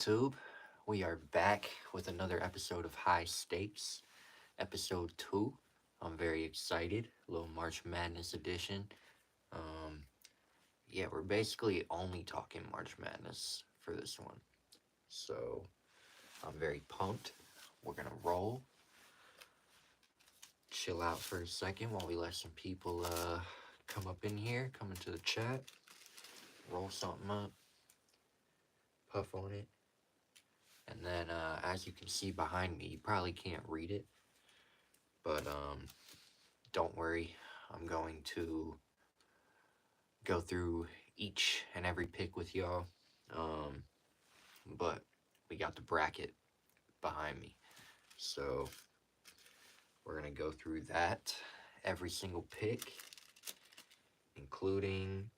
YouTube. We are back with another episode of High Stakes, episode 2. I'm very excited. A little March Madness edition. Um, yeah, we're basically only talking March Madness for this one. So, I'm very pumped. We're gonna roll. Chill out for a second while we let some people come up in here, come into the chat, roll something up, puff on it. And then, as you can see behind me, you probably can't read it, but don't worry. I'm going to go through each and every pick with y'all. Um, but we got the bracket behind me, so we're gonna go through that every single pick, including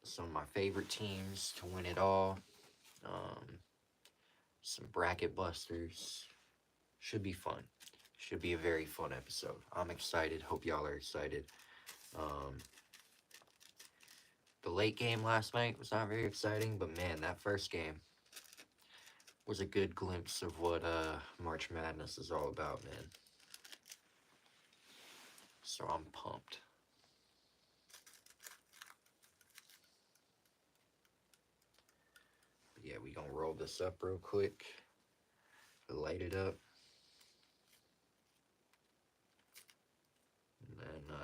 some of my favorite teams to win it all. Um, some bracket busters. Should be fun. Should be a very fun episode. I'm excited. Hope y'all are excited. Um, the late game last night was not very exciting, but man, that first game was a good glimpse of what March Madness is all about, man. So I'm pumped. But yeah, we gonna roll this up real quick. Light it up. And then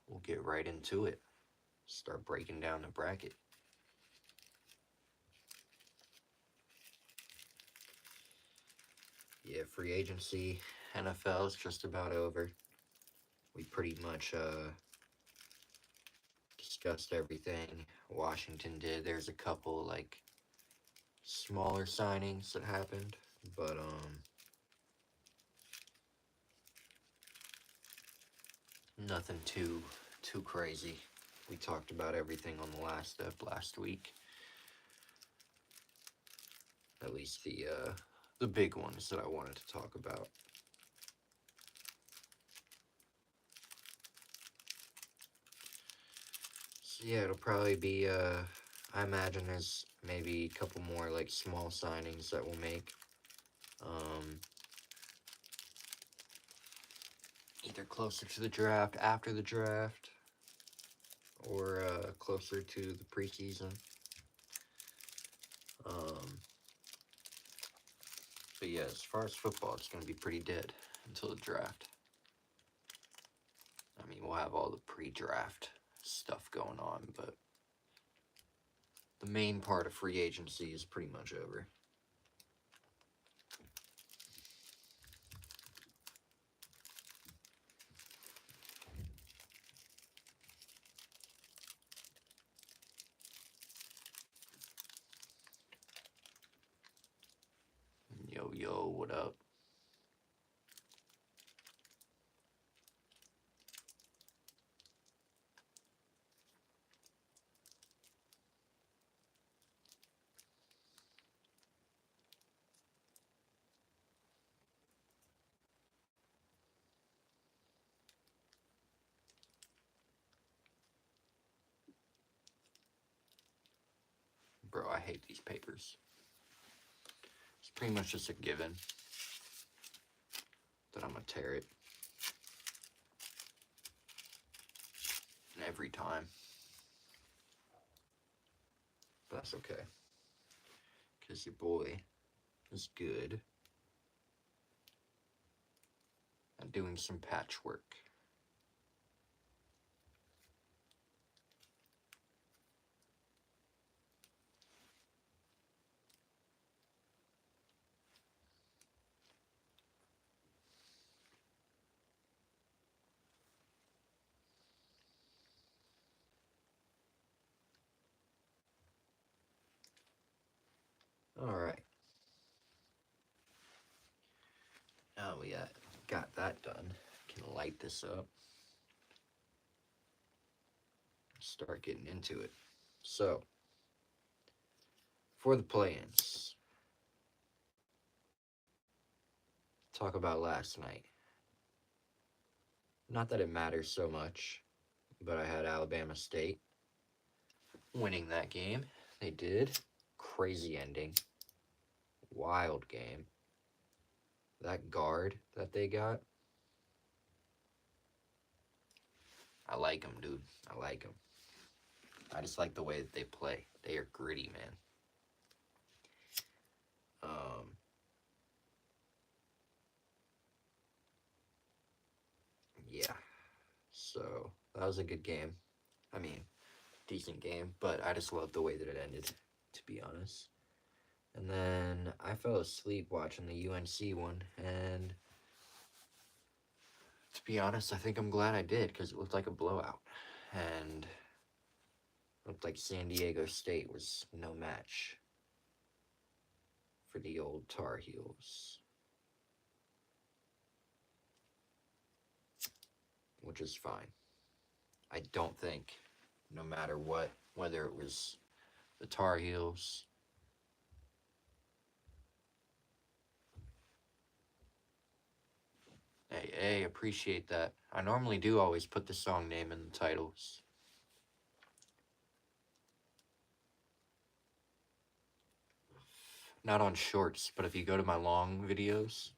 we'll get right into it. Start breaking down the bracket. Yeah, free agency, NFL is just about over. We pretty much discussed everything Washington did. There's a couple like smaller signings that happened, but nothing too crazy. We talked about everything on the last step last week. At least the big ones that I wanted to talk about. So yeah, it'll probably be I imagine there's maybe a couple more like small signings that we'll make. Either closer to the draft, after the draft, or closer to the preseason. But yeah, as far as football, it's going to be pretty dead until the draft. I mean, we'll have all the pre-draft stuff going on, but the main part of free agency is pretty much over. Yo, what up? Bro, I hate these papers. It's pretty much just a given that I'm going to tear it every time. But that's okay, because your boy is good at doing some patchwork. Alright. Now we got that done. Can light this up. Start getting into it. So, for the play-ins, talk about last night. Not that it matters so much, but I had Alabama State winning that game. They did. Crazy ending. Wild game. That guard that they got, I like them, dude. I like them. I just like the way that they play. They are gritty, man. Yeah. So that was a good game. I mean, decent game, but I just loved the way that it ended, to be honest. And then I fell asleep watching the UNC one, and to be honest, I think I'm glad I did because it looked like a blowout, and looked like San Diego State was no match for the old Tar Heels, which is fine. I don't think, no matter what, whether it was the Tar Heels, hey, appreciate that. I normally do always put the song name in the titles. Not on shorts, but if you go to my long videos,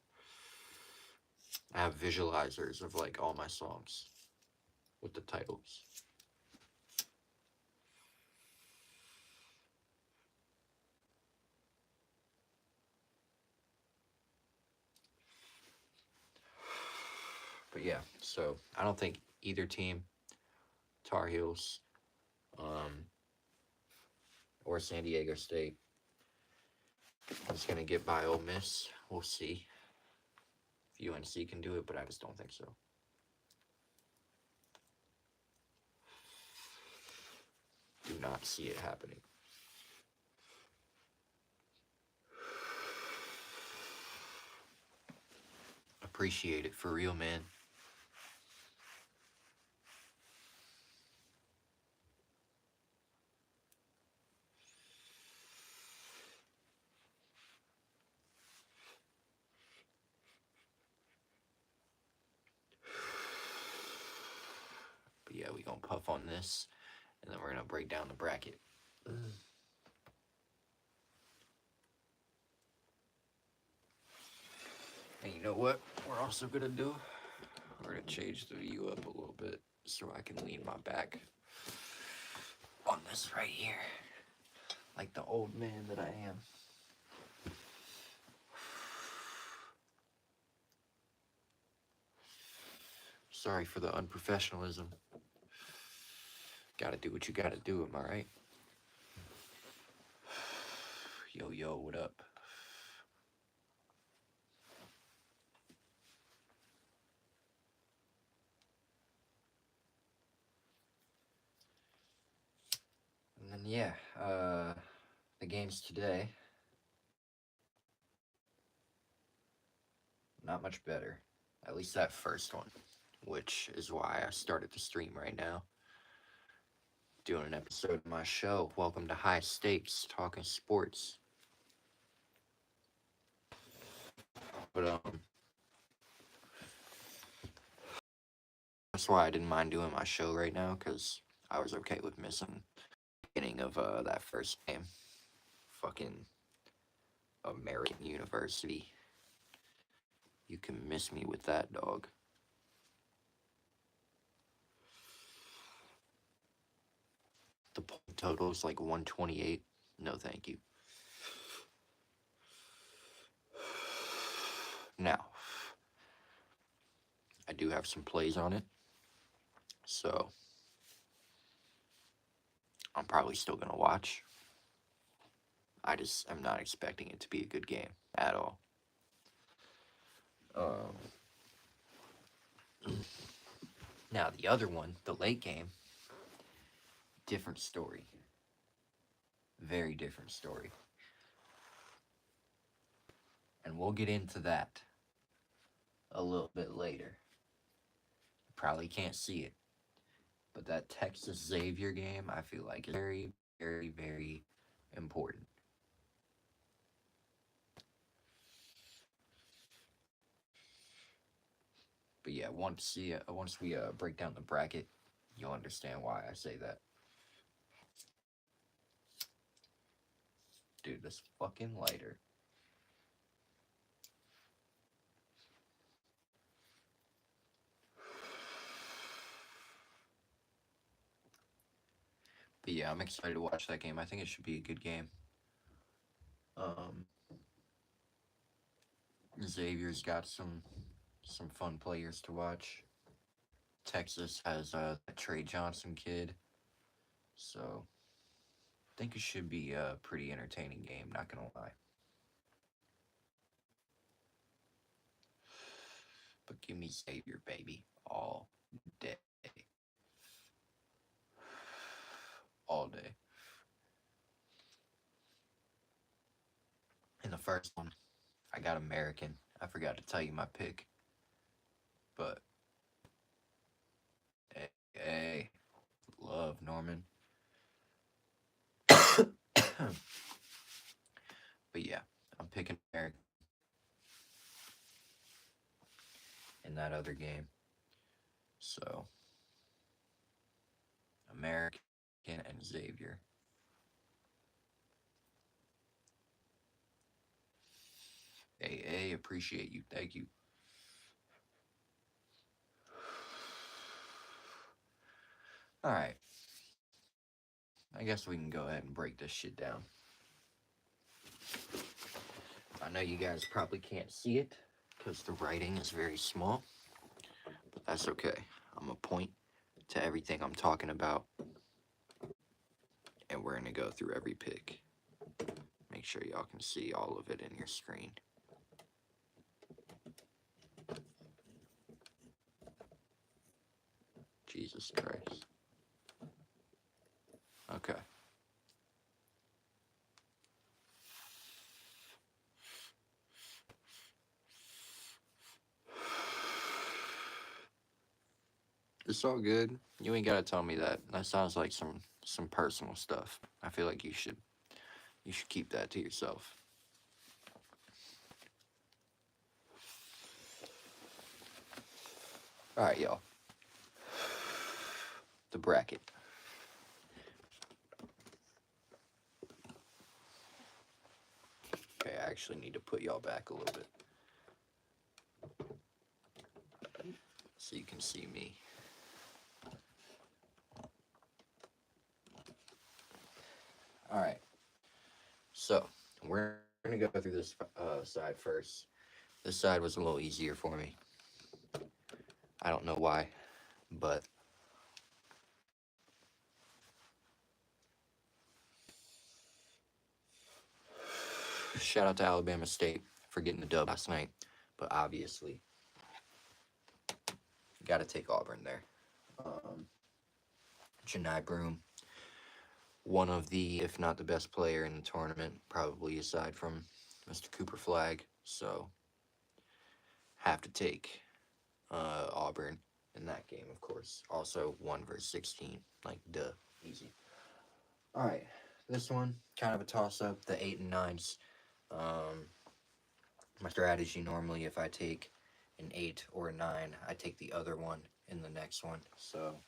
I have visualizers of like all my songs with the titles. But yeah, so I don't think either team, Tar Heels, or San Diego State, is gonna get by Ole Miss. We'll see if UNC can do it, but I just don't think so. Do not see it happening. Appreciate it for real, man. But yeah, we gonna puff on this, and then we're gonna break down the bracket. And you know what we're also gonna do? We're gonna change the view up a little bit so I can lean my back on this right here, like the old man that I am. Sorry for the unprofessionalism. Gotta do what you gotta do, am I right? Yo, what up? And then yeah, the games today, not much better. At least that first one, which is why I started the stream right now. Doing an episode of my show. Welcome to High Stakes, talking sports. But that's why I didn't mind doing my show right now, because I was okay with missing the beginning of that first game. Fucking American University. You can miss me with that, dog. The point total is like 128. No, thank you. Now, I do have some plays on it, so I'm probably still gonna watch. I just am not expecting it to be a good game at all. Now, the other one, the late game, different story. Very different story. And we'll get into that a little bit later. You probably can't see it, but that Texas Xavier game, I feel like, is very, very, very important. But yeah, once we break down the bracket, you'll understand why I say that. Dude, this fucking lighter yeah, I'm excited to watch that game. I think it should be a good game. Um, Xavier's got some fun players to watch. Texas has that Trey Johnson kid, so I think it should be a pretty entertaining game. Not gonna lie. But give me Xavier, baby, all day, all day. In the first one, I got American. I forgot to tell you my pick, but hey, love Norman. But yeah, I'm picking American in that other game. So American and Xavier. Hey, appreciate you. Thank you. All right. I guess we can go ahead and break this shit down. I know you guys probably can't see it because the writing is very small, but that's okay. I'm gonna point to everything I'm talking about, and we're gonna go through every pick. Make sure y'all can see all of it in your screen. Jesus Christ. Okay. It's all good. You ain't gotta tell me that. That sounds like some personal stuff. I feel like you should keep that to yourself. All right, y'all. The bracket. Okay, I actually need to put y'all back a little bit so you can see me. All right. So we're gonna go through this side first. This side was a little easier for me. I don't know why, but shout out to Alabama State for getting the dub last night. But obviously, got to take Auburn there. Janai Broom, one of the, if not the best player in the tournament, probably aside from Mr. Cooper Flag. So, have to take Auburn in that game, of course. Also, 1 versus 16. Like, duh. Easy. All right. This one, kind of a toss-up. The 8 and 9s. My strategy normally, if I take an 8 or a 9, I take the other one in the next one. So,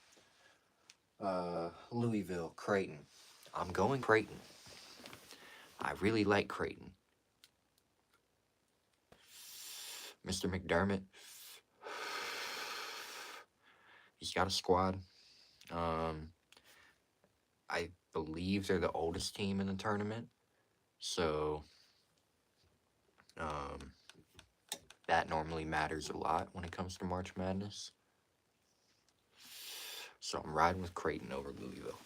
Louisville, Creighton. I'm going Creighton. I really like Creighton. Mr. McDermott. He's got a squad. I believe they're the oldest team in the tournament. So, that normally matters a lot when it comes to March Madness. So I'm riding with Creighton over Louisville.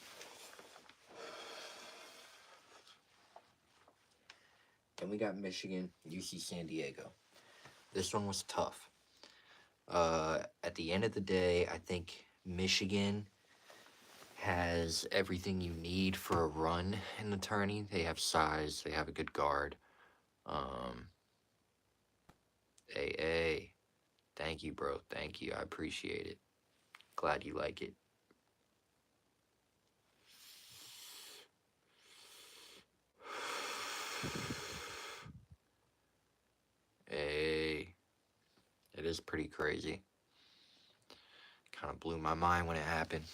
Then we got Michigan, UC San Diego. This one was tough. At the end of the day, I think Michigan has everything you need for a run in the tourney. They have size. They have a good guard. Hey, thank you, bro. Thank you. I appreciate it. Glad you like it. Hey, it is pretty crazy. Kind of blew my mind when it happened.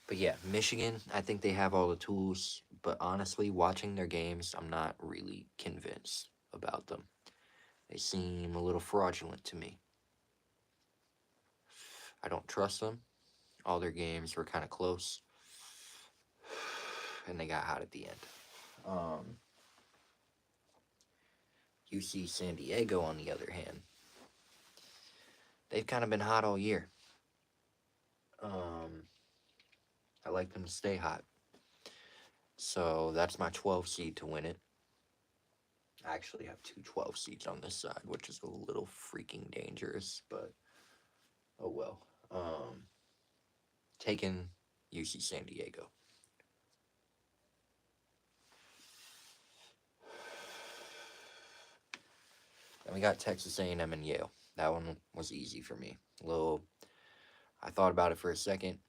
But yeah, Michigan, I think they have all the tools. But honestly, watching their games, I'm not really convinced about them. They seem a little fraudulent to me. I don't trust them. All their games were kind of close, and they got hot at the end. UC San Diego, on the other hand, they've kind of been hot all year. I like them to stay hot. So that's my 12 seed to win it. I actually have two 12 seeds on this side, which is a little freaking dangerous, but oh well. Taking UC San Diego. Then we got Texas A&M and Yale. That one was easy for me. I thought about it for a second.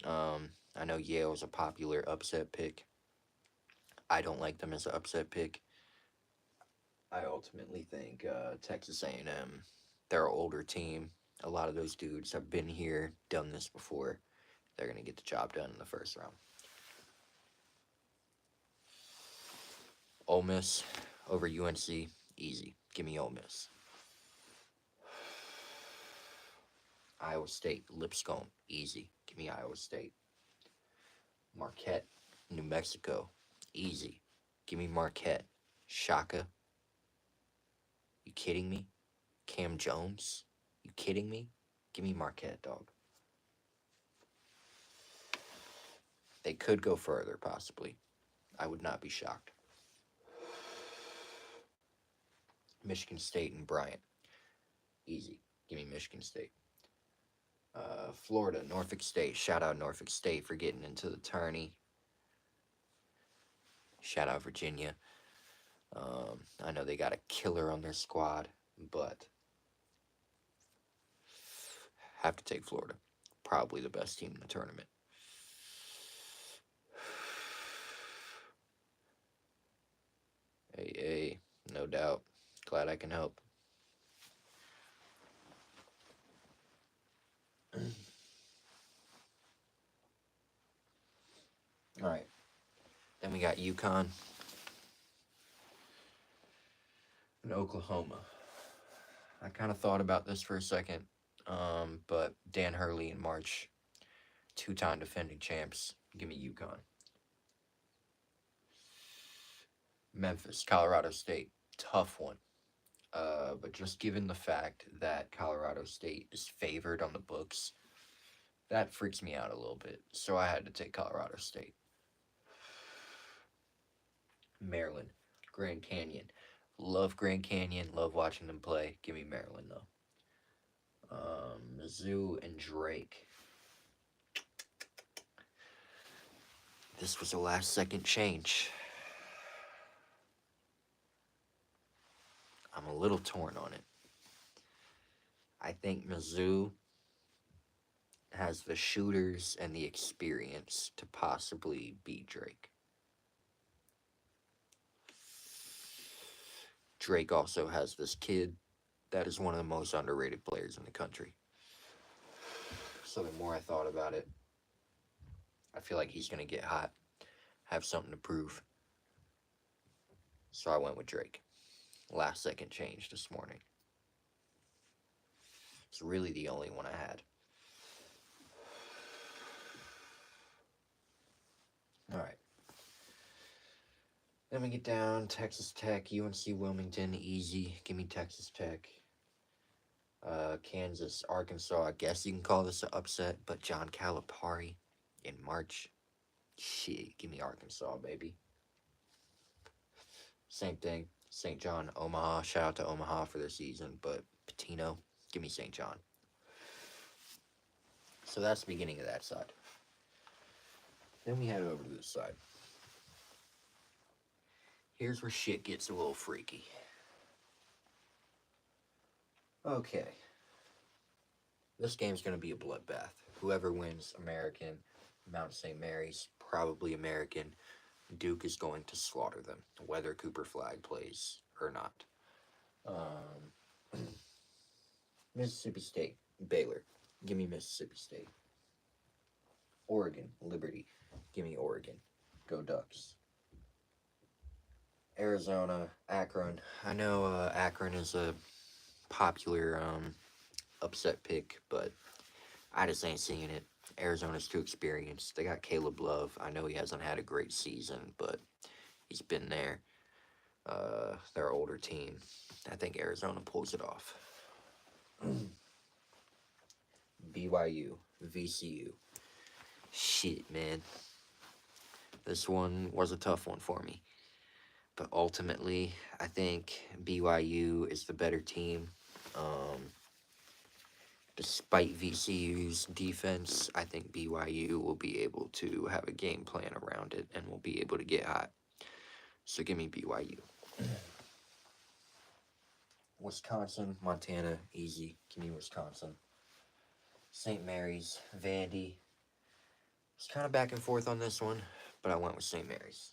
I know Yale is a popular upset pick. I don't like them as an upset pick. I ultimately think Texas A&M, they're an older team. A lot of those dudes have been here, done this before. They're going to get the job done in the first round. Ole Miss over UNC, easy. Give me Ole Miss. Iowa State, Lipscomb, easy. Give me Iowa State. Marquette, New Mexico, easy. Give me Marquette. Shaka, you kidding me? Cam Jones, you kidding me? Give me Marquette, dog. They could go further, possibly. I would not be shocked. Michigan State and Bryant, easy. Give me Michigan State. Florida, Norfolk State. Shout out Norfolk State for getting into the tourney. Shout out Virginia. I know they got a killer on their squad, but have to take Florida. Probably the best team in the tournament. Hey, no doubt. Glad I can help. All right. Then we got UConn and Oklahoma. I kind of thought about this for a second, but Dan Hurley in March, two-time defending champs. Give me UConn. Memphis, Colorado State, tough one. But just given the fact that Colorado State is favored on the books, that freaks me out a little bit. So I had to take Colorado State. Maryland, Grand Canyon. Love Grand Canyon. Love watching them play. Give me Maryland, though. Mizzou and Drake. This was a last-second change. I'm a little torn on it. I think Mizzou has the shooters and the experience to possibly beat Drake. Drake also has this kid that is one of the most underrated players in the country. So the more I thought about it, I feel like he's going to get hot, have something to prove. So I went with Drake. Last second change this morning. It's really the only one I had. All right. Then we get down, Texas Tech, UNC Wilmington, easy. Give me Texas Tech. Kansas, Arkansas, I guess you can call this an upset, but John Calipari in March. Shit, give me Arkansas, baby. Same thing, St. John, Omaha. Shout out to Omaha for their season, but Patino, give me St. John. So that's the beginning of that side. Then we head over to this side. Here's where shit gets a little freaky. Okay. This game's going to be a bloodbath. Whoever wins American, Mount St. Mary's, probably American. Duke is going to slaughter them, whether Cooper Flag plays or not. Mississippi State, Baylor. Give me Mississippi State. Oregon, Liberty. Give me Oregon. Go Ducks. Arizona, Akron. I know Akron is a popular upset pick, but I just ain't seeing it. Arizona's too experienced. They got Caleb Love. I know he hasn't had a great season, but he's been there. They're an older team. I think Arizona pulls it off. BYU, VCU. Shit, man. This one was a tough one for me. But ultimately, I think BYU is the better team. Despite VCU's defense, I think BYU will be able to have a game plan around it and will be able to get hot. So give me BYU. Wisconsin, Montana, easy. Give me Wisconsin. St. Mary's, Vandy. It's kind of back and forth on this one, but I went with St. Mary's.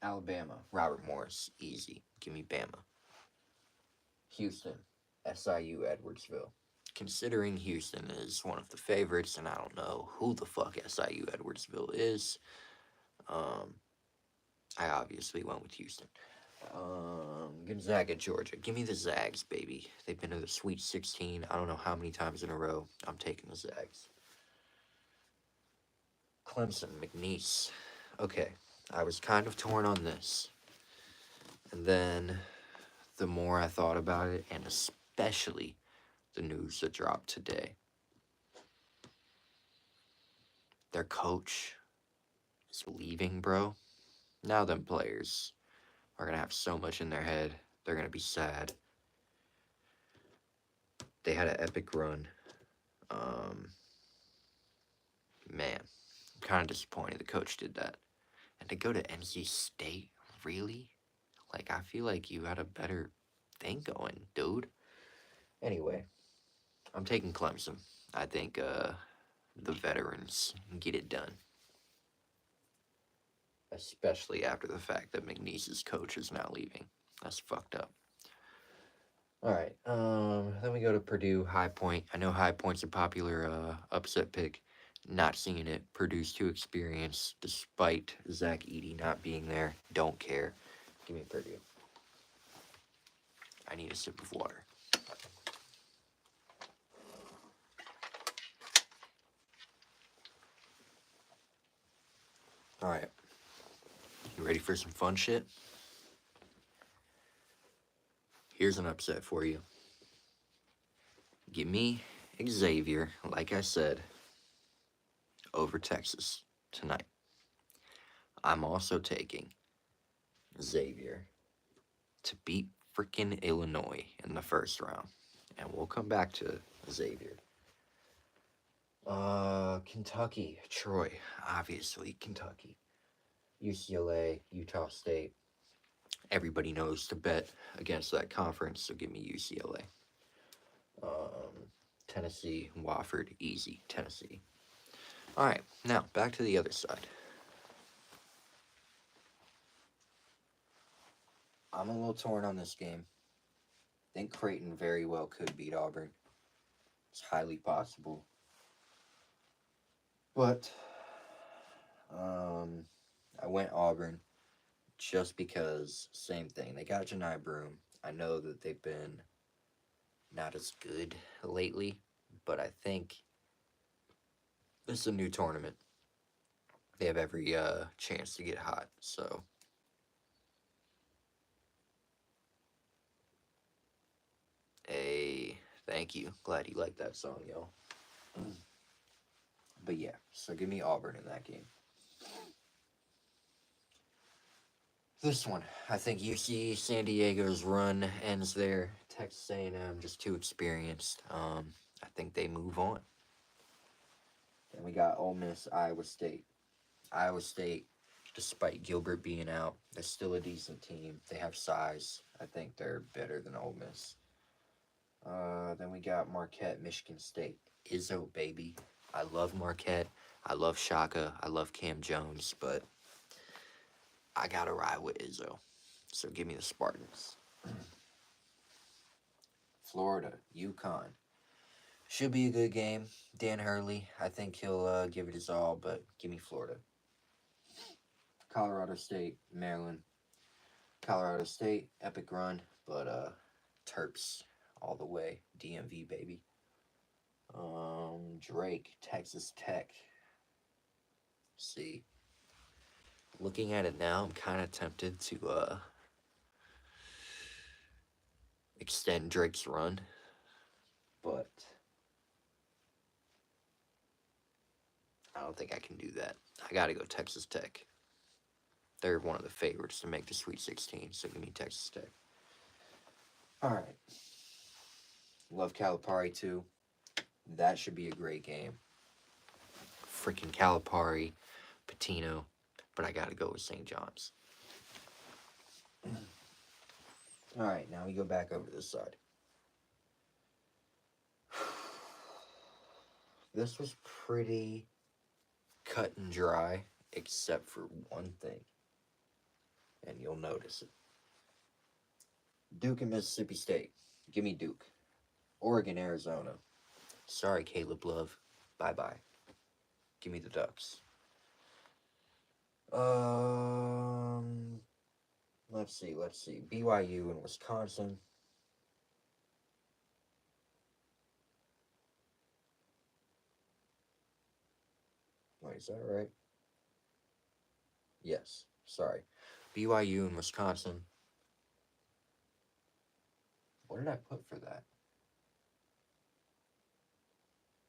Alabama, Robert Morris, easy. Give me Bama. Houston, SIU, Edwardsville. Considering Houston is one of the favorites, and I don't know who the fuck SIU Edwardsville is, I obviously went with Houston. Gonzaga, Georgia. Give me the Zags, baby. They've been to the Sweet 16. I don't know how many times in a row. I'm taking the Zags. Clemson, McNeese. Okay, I was kind of torn on this. And then the more I thought about it, and especially the news that dropped today, their coach is leaving, bro. Now them players are going to have so much in their head. They're going to be sad. They had an epic run. Man, I'm kind of disappointed the coach did that. And to go to NC State, really? Like, I feel like you had a better thing going, dude. Anyway, I'm taking Clemson. I think the veterans get it done. Especially after the fact that McNeese's coach is now leaving. That's fucked up. Alright, then we go to Purdue, High Point. I know High Point's a popular upset pick. Not seeing it. Purdue's too experienced, despite Zach Edey not being there. Don't care. Give me Purdue. I need a sip of water. Alright. You ready for some fun shit? Here's an upset for you. Give me Xavier, like I said, over Texas tonight. I'm also taking Xavier to beat freaking Illinois in the first round. And we'll come back to Xavier. Kentucky, Troy, obviously Kentucky. UCLA, Utah State. Everybody knows to bet against that conference, so give me UCLA. Tennessee, Wofford, easy, Tennessee. Alright, now back to the other side. I'm a little torn on this game. I think Creighton very well could beat Auburn. It's highly possible. But I went Auburn just because, same thing. They got Janai Broom. I know that they've been not as good lately, but I think this is a new tournament. They have every chance to get hot, so. Thank you. Glad you liked that song, yo. But yeah, so give me Auburn in that game. This one, I think UC San Diego's run ends there. Texas A&M just too experienced. I think they move on. Then we got Ole Miss, Iowa State. Iowa State, despite Gilbert being out, they're still a decent team. They have size. I think they're better than Ole Miss. Then we got Marquette, Michigan State. Izzo, baby. I love Marquette. I love Shaka. I love Cam Jones, but I gotta ride with Izzo. So give me the Spartans. Florida, UConn. Should be a good game. Dan Hurley, I think he'll give it his all, but give me Florida. Colorado State, Maryland. Colorado State, epic run, but Terps all the way. DMV, baby. Drake, Texas Tech. See, looking at it now, I'm kind of tempted to extend Drake's run, but I don't think I can do that. I gotta go Texas Tech. They're one of the favorites to make the Sweet 16, so give me Texas Tech. Alright. Love Calipari, too. That should be a great game. Freaking Calipari, Patino, but I gotta go with St. John's. Alright, now we go back over this side. This was pretty cut and dry, except for one thing. And you'll notice it. Duke and Mississippi State. Give me Duke. Oregon, Arizona. Sorry, Caleb Love. Bye-bye. Give me the Ducks. Let's see. BYU and Wisconsin. Wait, is that right? Yes, sorry. BYU and Wisconsin. What did I put for that?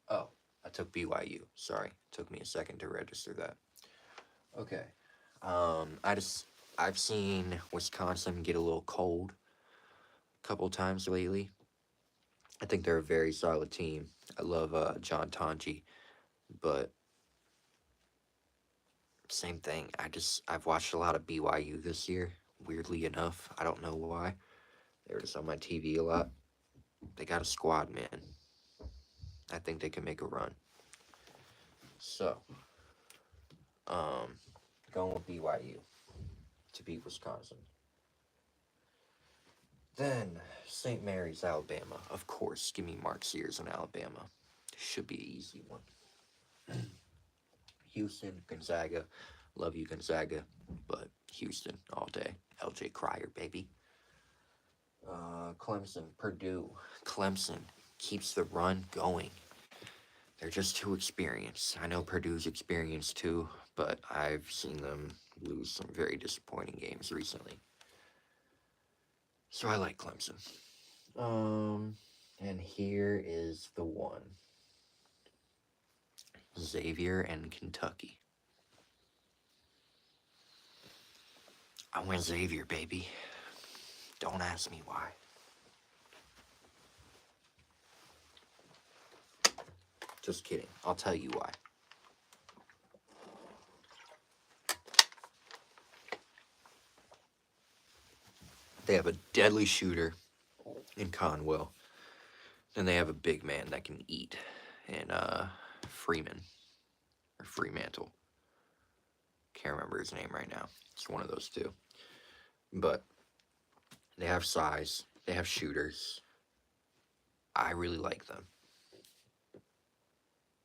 Oh, I took BYU. Sorry, took me a second to register that. Okay. I've seen Wisconsin get a little cold a couple times lately. I think they're a very solid team. I love John Tonji, but same thing. I've watched a lot of BYU this year. Weirdly enough, I don't know why. They're just on my TV a lot. They got a squad, man. I think they can make a run. So, going with BYU to beat Wisconsin. Then, St. Mary's, Alabama. Of course, give me Mark Sears in Alabama. Should be an easy one. Houston, Gonzaga. Love you, Gonzaga. But Houston all day. LJ Cryer, baby. Clemson, Purdue. Clemson keeps the run going. They're just too experienced. I know Purdue's experienced too, but I've seen them lose some very disappointing games recently. So I like Clemson. And here is the one. Xavier and Kentucky. I went Xavier, baby. Don't ask me why. Just kidding. I'll tell you why. They have a deadly shooter in Conwell. And they have a big man that can eat in Freeman. Or Fremantle. Can't remember his name right now. It's one of those two. But they have size. They have shooters. I really like them.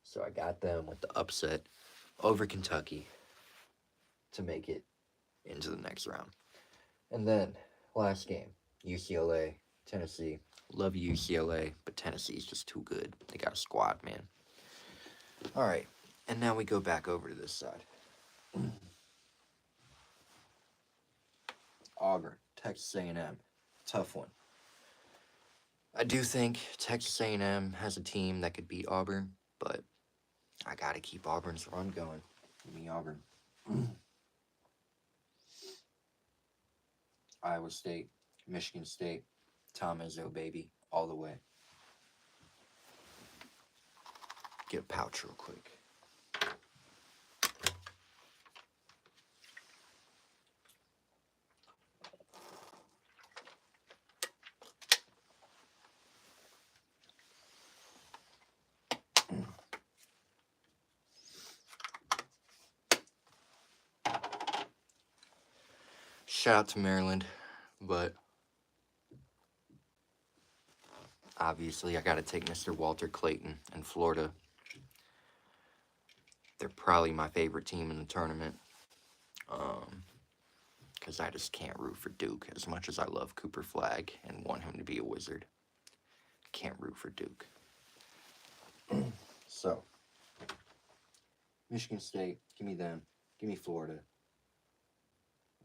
So I got them with the upset over Kentucky to make it into the next round. And then, last game, UCLA, Tennessee. Love UCLA, but Tennessee's just too good. They got a squad, man. All right, and now we go back over to this side. Auburn, Texas A&M. Tough one. I do think Texas A&M has a team that could beat Auburn, but I got to keep Auburn's run going. Give me Auburn. Iowa State, Michigan State, Tom Izzo, baby, all the way. Get a pouch real quick. Shout out to Maryland, but obviously I got to take Mr. Walter Clayton in Florida. They're probably my favorite team in the tournament, because I just can't root for Duke as much as I love Cooper Flagg and want him to be a Wizard. can't root for Duke. So, Michigan State, give me them. Give me Florida.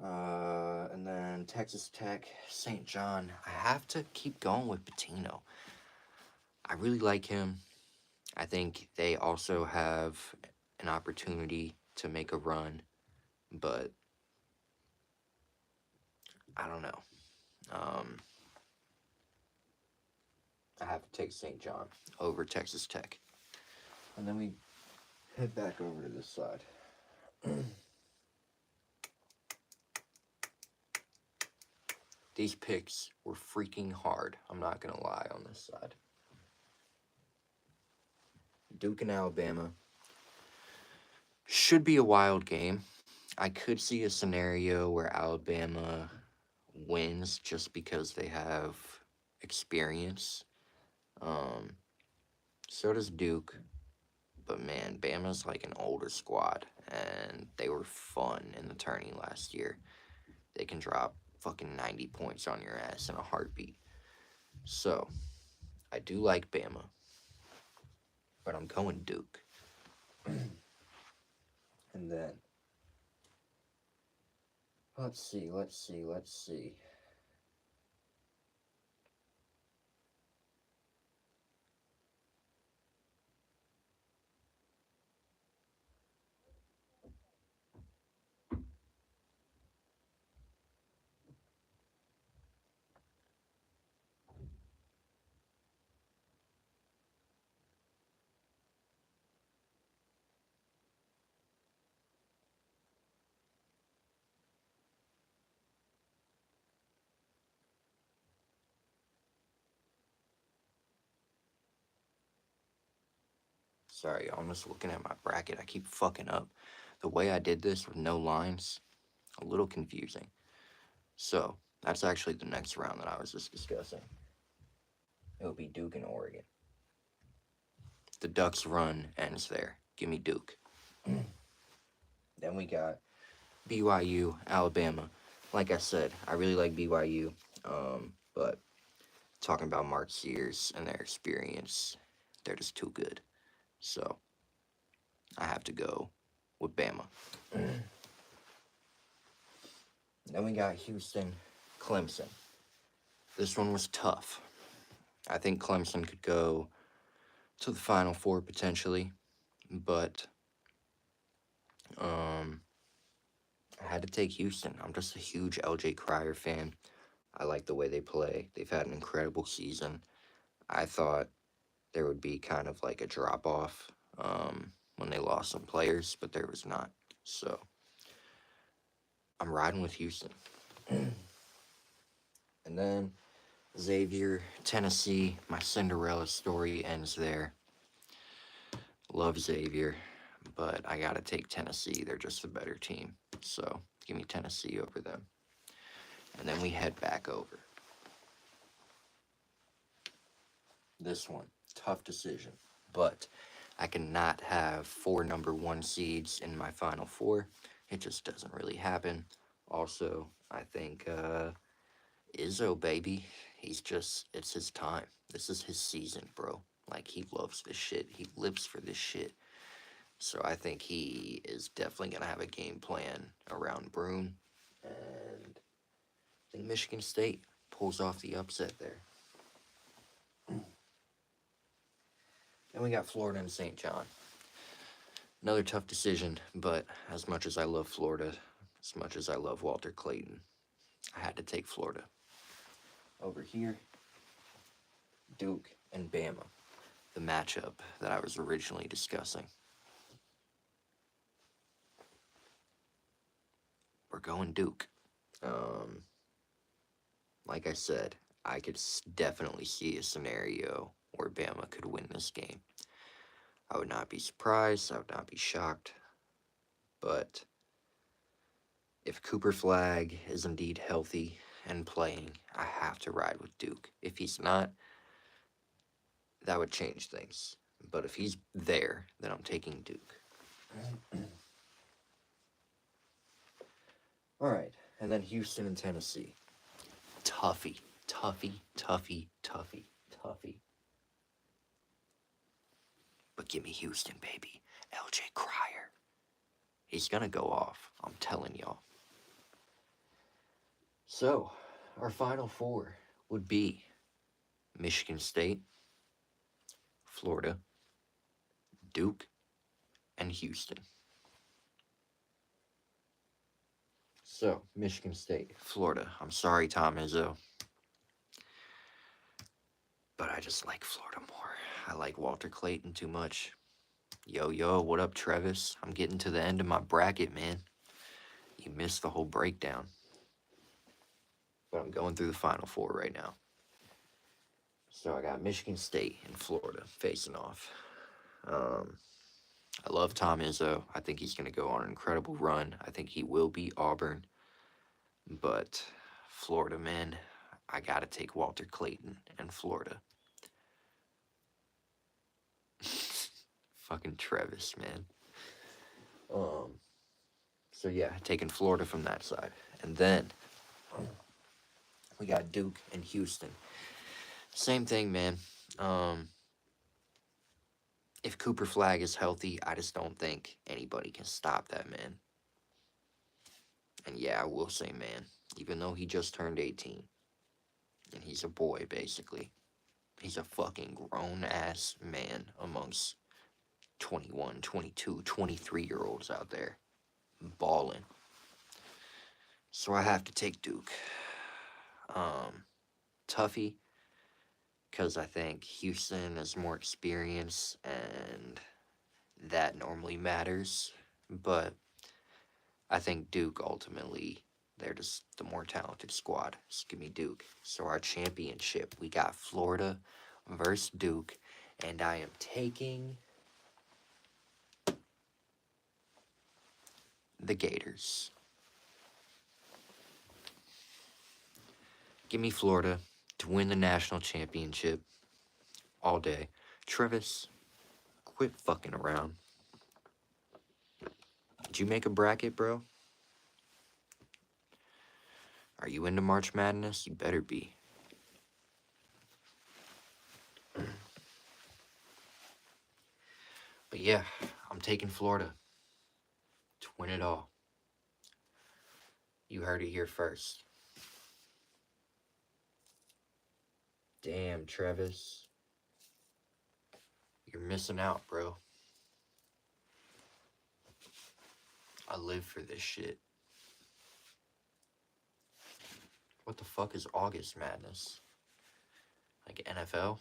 And then Texas Tech, St. John. I have to keep going with Pitino. I really like him. I think they also have an opportunity to make a run, but I don't know. I have to take St. John over Texas Tech. And then we head back over to this side. These picks were freaking hard. I'm not going to lie on this side. Duke and Alabama. Should be a wild game. I could see a scenario where Alabama wins just because they have experience. So does Duke. But man, Bama's like an older squad, and they were fun in the tourney last year. They can drop fucking 90 points on your ass in a heartbeat. So, I do like Bama, but I'm going Duke. And then, let's see. Sorry, I'm just looking at my bracket. I keep fucking up. The way I did this with no lines, a little confusing. So, that's actually the next round that I was just discussing. It would be Duke and Oregon. The Ducks run ends there. Give me Duke. Then we got BYU, Alabama. Like I said, I really like BYU, but talking about Mark Sears and their experience, they're just too good. So, I have to go with Bama. Then we got Houston, Clemson. This one was tough. I think Clemson could go to the Final Four potentially, but I had to take Houston. I'm just a huge LJ Cryer fan. I like the way they play. They've had an incredible season. I thought there would be kind of like a drop-off when they lost some players, but there was not. So, I'm riding with Houston. And then Xavier, Tennessee. My Cinderella story ends there. Love Xavier, but I gotta take Tennessee. They're just a better team. So, give me Tennessee over them. And then we head back over. This one, tough decision. But I cannot have 4 number 1 seeds in my Final Four. It just doesn't really happen. Also, I think Izzo, baby, it's his time. This is his season, bro. Like, he loves this shit. He lives for this shit. So I think he is definitely going to have a game plan around Broome. And I think Michigan State pulls off the upset there. Then we got Florida and St. John. Another tough decision, but as much as I love Florida, as much as I love Walter Clayton, I had to take Florida. Over here, Duke and Bama, the matchup that I was originally discussing. We're going Duke. Like I said, I could definitely see a scenario where Bama could win this game. I would not be surprised. I would not be shocked. But if Cooper Flagg is indeed healthy and playing, I have to ride with Duke. If he's not, that would change things. But if he's there, then I'm taking Duke. All right, and then Houston and Tennessee. Toughy. Give me Houston, baby. LJ Cryer. He's gonna go off. I'm telling y'all. So, our final four would be Michigan State, Florida, Duke, and Houston. So, Michigan State, Florida. I'm sorry, Tom Izzo. But I just like Florida more. I like Walter Clayton too much. Yo, what up, Travis? I'm getting to the end of my bracket, man. You missed the whole breakdown. But I'm going through the final four right now. So I got Michigan State and Florida facing off. I love Tom Izzo. I think he's going to go on an incredible run. I think he will beat Auburn. But Florida, man, I got to take Walter Clayton and Florida. Fucking Travis, man. So yeah, taking Florida from that side. And then we got Duke and Houston. Same thing, man. If Cooper Flag is healthy, I just don't think anybody can stop that man. And yeah, I will say man, even though he just turned 18. And he's a boy, basically. He's a fucking grown-ass man amongst 21, 22, 23-year-olds out there. Balling. So I have to take Duke. Tuffy, because I think Houston has more experience, and that normally matters. But I think Duke, ultimately, they're just the more talented squad. Just give me Duke. So our championship, we got Florida versus Duke, and I am taking the Gators. Give me Florida to win the national championship all day. Travis, quit fucking around. Did you make a bracket, bro? Are you into March Madness? You better be. But yeah, I'm taking Florida to win it all. You heard it here first. Damn, Travis. You're missing out, bro. I live for this shit. What the fuck is August Madness? Like NFL?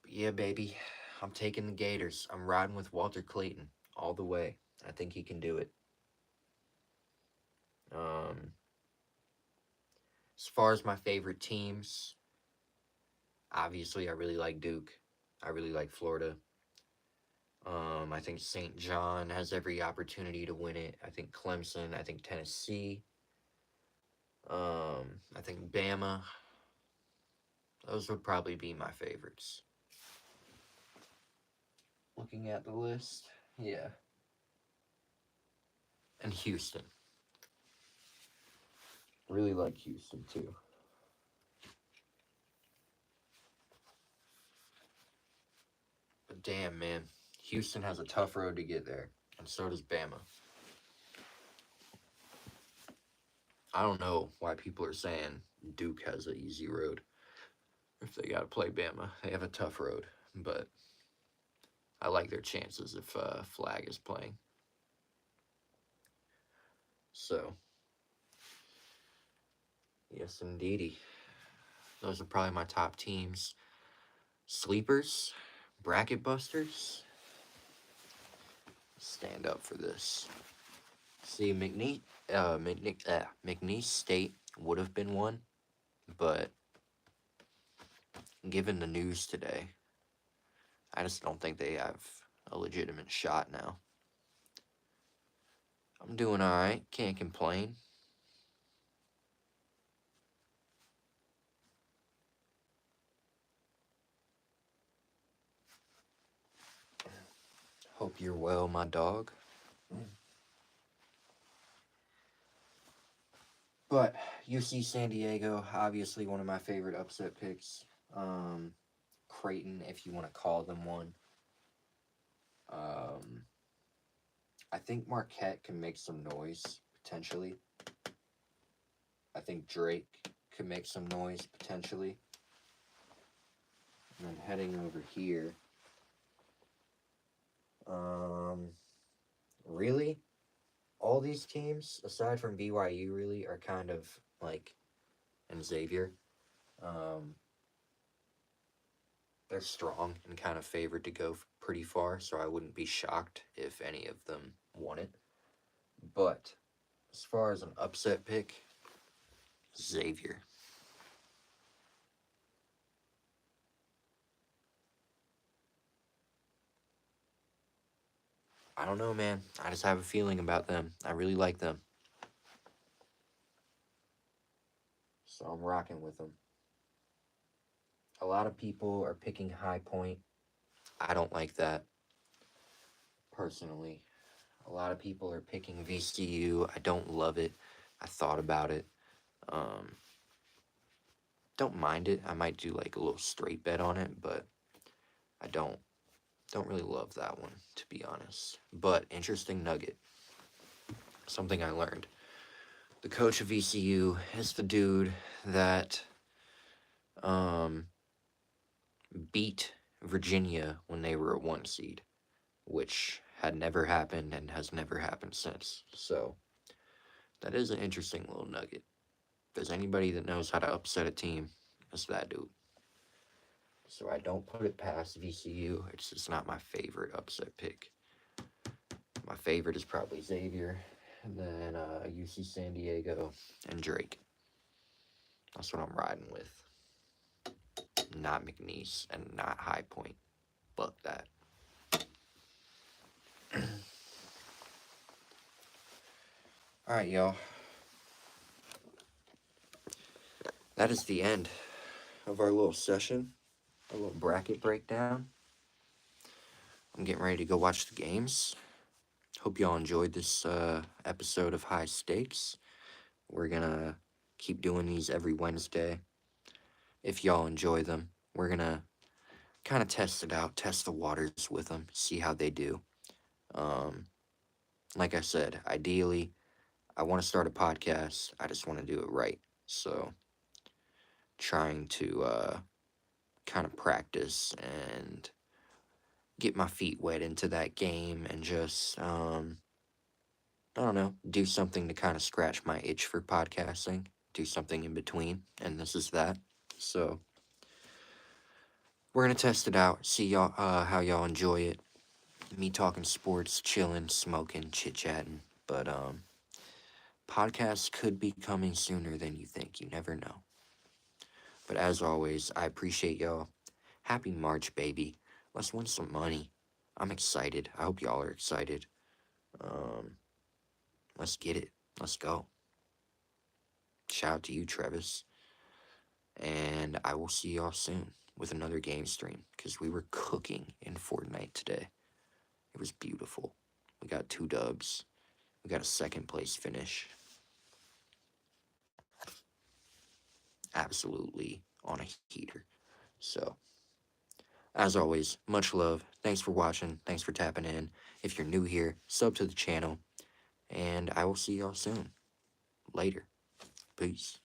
But yeah, baby. I'm taking the Gators. I'm riding with Walter Clayton all the way. I think he can do it. As far as my favorite teams, obviously I really like Duke. I really like Florida. I think St. John has every opportunity to win it. I think Clemson. I think Tennessee. I think Bama. Those would probably be my favorites. Looking at the list, yeah. And Houston. Really like Houston, too. But damn, man. Houston has a tough road to get there. And so does Bama. I don't know why people are saying Duke has an easy road. If they gotta play Bama, they have a tough road. But I like their chances if Flag is playing. So, yes, indeedy. Those are probably my top teams. Sleepers, bracket busters. Stand up for this. See, McNeese State would have been one, but given the news today, I just don't think they have a legitimate shot now. I'm doing alright, can't complain. Hope you're well, my dog. But UC San Diego, obviously one of my favorite upset picks. Creighton, if you want to call them one. I think Marquette can make some noise, potentially. I think Drake could make some noise, potentially. And then heading over here. Really? All these teams, aside from BYU, really, are kind of like, and Xavier, they're strong and kind of favored to go pretty far, so I wouldn't be shocked if any of them won it. But as far as an upset pick, Xavier. I don't know, man. I just have a feeling about them. I really like them. So I'm rocking with them. A lot of people are picking High Point. I don't like that, personally. A lot of people are picking VCU. I don't love it. I thought about it. Don't mind it. I might do like a little straight bet on it, but I don't really love that one, to be honest. But interesting nugget. Something I learned. The coach of VCU is the dude that beat Virginia when they were a 1 seed, which had never happened and has never happened since. So that is an interesting little nugget. If there's anybody that knows how to upset a team, it's that dude. So I don't put it past VCU. It's just not my favorite upset pick. My favorite is probably Xavier, and then UC San Diego, and Drake. That's what I'm riding with. Not McNeese and not High Point. Fuck that. Alright, y'all. That is the end of our little session. A little bracket breakdown. I'm getting ready to go watch the games. Hope y'all enjoyed this episode of High Stakes. We're gonna keep doing these every Wednesday. If y'all enjoy them, we're gonna kind of test it out, test the waters with them, see how they do. Like I said, ideally, I want to start a podcast. I just want to do it right. So, trying to kind of practice and get my feet wet into that game and just, I don't know, do something to kind of scratch my itch for podcasting, do something in between, and this is that. So, we're going to test it out, see y'all, how y'all enjoy it. Me talking sports, chilling, smoking, chit-chatting, but, podcasts could be coming sooner than you think. You never know. But as always, I appreciate y'all. Happy March, baby. Let's win some money. I'm excited. I hope y'all are excited. Let's get it. Let's go. Shout out to you, Travis. And I will see y'all soon with another game stream, because we were cooking in Fortnite today. It was beautiful. We got 2 dubs. We got a 2nd place finish. Absolutely on a heater. So, as always, much love. Thanks for watching. Thanks for tapping in. If you're new here, sub to the channel. And I will see y'all soon. Later. Peace.